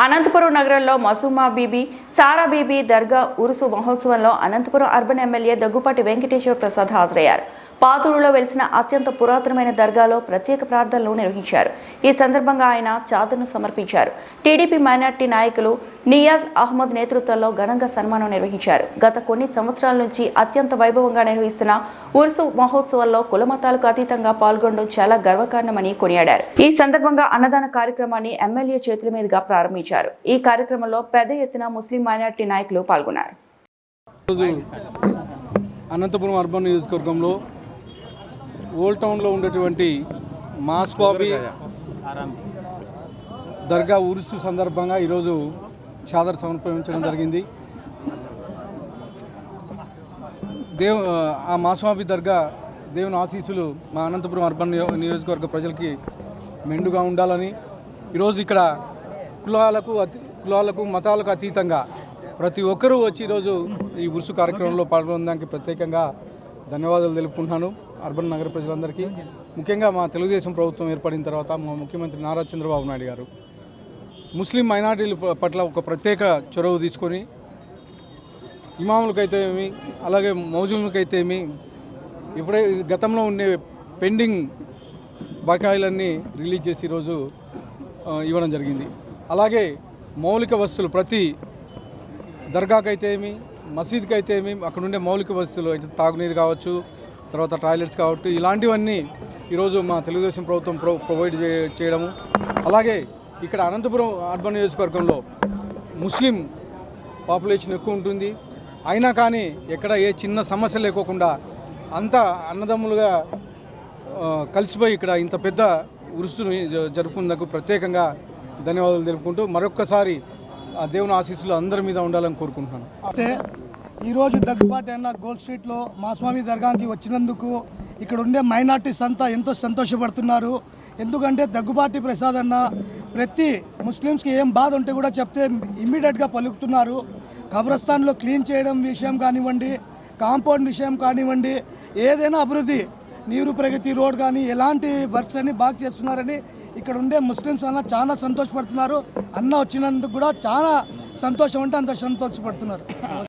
అనంతపురం నగరంలో మసూమా బీబీ సారా బీబీ దర్గా ఉరుసు మహోత్సవంలో Anantapuram urban MLA Daggubati Venkateswara Prasad హాజరయ్యారు. పాతూరులో వెలిసిన అత్యంత పురాతనమైన దర్గాలో ప్రత్యేక ప్రార్థనలు నిర్వహించారు. ఈ సందర్భంగా ఆయన చాదర్ను సమర్పించారు. టీడీపీ మైనార్టీ నాయకులు నియాజ్ అహ్మద్ నేతృత్వంలో ఘనంగా సన్మానం నిర్వహించారు. గత కొన్ని సంవత్సరాల నుంచి అత్యంత వైభవంగా నిర్వహిస్తున్న ఉరుసు మహోత్సవంలో కులమతాలకు అతీతంగా పాల్గొనడం చాలా గర్వకారణమని కొనియాడారు. ఈ సందర్భంగా అన్నదాన కార్యక్రమాన్ని ఎమ్మెల్యే చేతుల మీదుగా ప్రారంభించారు. ఈ కార్యక్రమంలో పెద్ద ఎత్తున ముస్లిం మైనార్టీ నాయకులు పాల్గొన్నారు. అనంతపురం అర్బన్ నియోజకవర్గంలో ఓల్డ్ టౌన్లో ఉండేటువంటి మాస్బాబీ దర్గా ఉరుసు సందర్భంగా ఈరోజు చాదర్ సమర్పించడం జరిగింది. ఆ మాస్బాబీ దర్గా దేవుని ఆశీస్సులు మా అనంతపురం అర్బన్ నియోజకవర్గ ప్రజలకి మెండుగా ఉండాలని ఈరోజు ఇక్కడ కులాలకు మతాలకు అతీతంగా ప్రతి ఒక్కరూ వచ్చి ఈరోజు ఈ ఉరుసు కార్యక్రమంలో పాల్గొనడానికి ప్రత్యేకంగా ధన్యవాదాలు తెలుపుకుంటున్నాను అర్బన్ నగర ప్రజలందరికీ. ముఖ్యంగా మా తెలుగుదేశం ప్రభుత్వం ఏర్పడిన తర్వాత మా ముఖ్యమంత్రి నారా చంద్రబాబు నాయుడు గారు ముస్లిం మైనారిటీల పట్ల ఒక ప్రత్యేక చొరవ తీసుకొని ఇమాములకైతే ఏమి అలాగే మౌజులకైతే ఏమి ఇప్పుడే గతంలో ఉండే పెండింగ్ బకాయిలన్నీ రిలీజ్ చేసి ఈరోజు ఇవ్వడం జరిగింది. అలాగే మౌలిక వస్తువులు ప్రతి దర్గాకైతే ఏమి మసీద్కి అయితే ఏమి అక్కడ ఉండే మౌలిక వస్తువులు అయితే తాగునీరు కావచ్చు, తర్వాత టాయిలెట్స్ కావచ్చు, ఇలాంటివన్నీ ఈరోజు మా తెలుగుదేశం ప్రభుత్వం ప్రొవైడ్ చేయడము. అలాగే ఇక్కడ అనంతపురం అర్బన్ నియోజకవర్గంలో ముస్లిం పాపులేషన్ ఎక్కువ ఉంటుంది. అయినా కానీ ఎక్కడ ఏ చిన్న సమస్య లేకోకుండా అంతా అన్నదమ్ములుగా కలిసిపోయి ఇక్కడ ఇంత పెద్ద ఉరుసును జరుపుకున్నందుకు ప్రత్యేకంగా ధన్యవాదాలు తెలుపుకుంటూ మరొక్కసారి ఆ దేవుని ఆశీస్సులు అందరి మీద ఉండాలని కోరుకుంటున్నాను. అయితే ఈరోజు దగ్గుబాటి అన్న గోల్డ్ స్ట్రీట్లో మాస్వామి దర్గాకి వచ్చినందుకు ఇక్కడ ఉండే మైనార్టీస్ అంతా ఎంతో సంతోషపడుతున్నారు. ఎందుకంటే దగ్గుబాటి ప్రసాద్ అన్న ప్రతి ముస్లిమ్స్కి ఏం బాధ ఉంటే కూడా చెప్తే ఇమ్మీడియట్గా పలుకుతున్నారు. కబ్రస్థాన్లో క్లీన్ చేయడం విషయం కానివ్వండి, కాంపౌండ్ విషయం కానివ్వండి, ఏదైనా అభివృద్ధి నీరు ప్రగతి రోడ్ కానీ ఎలాంటి వర్క్స్ అన్ని బాగా చేస్తున్నారని ఇక్కడ ఉండే ముస్లిమ్స్ అన్న చాలా సంతోషపడుతున్నారు. అన్న వచ్చినందుకు కూడా చాలా సంతోషం అంటే అంత సంతోషపడుతున్నారు.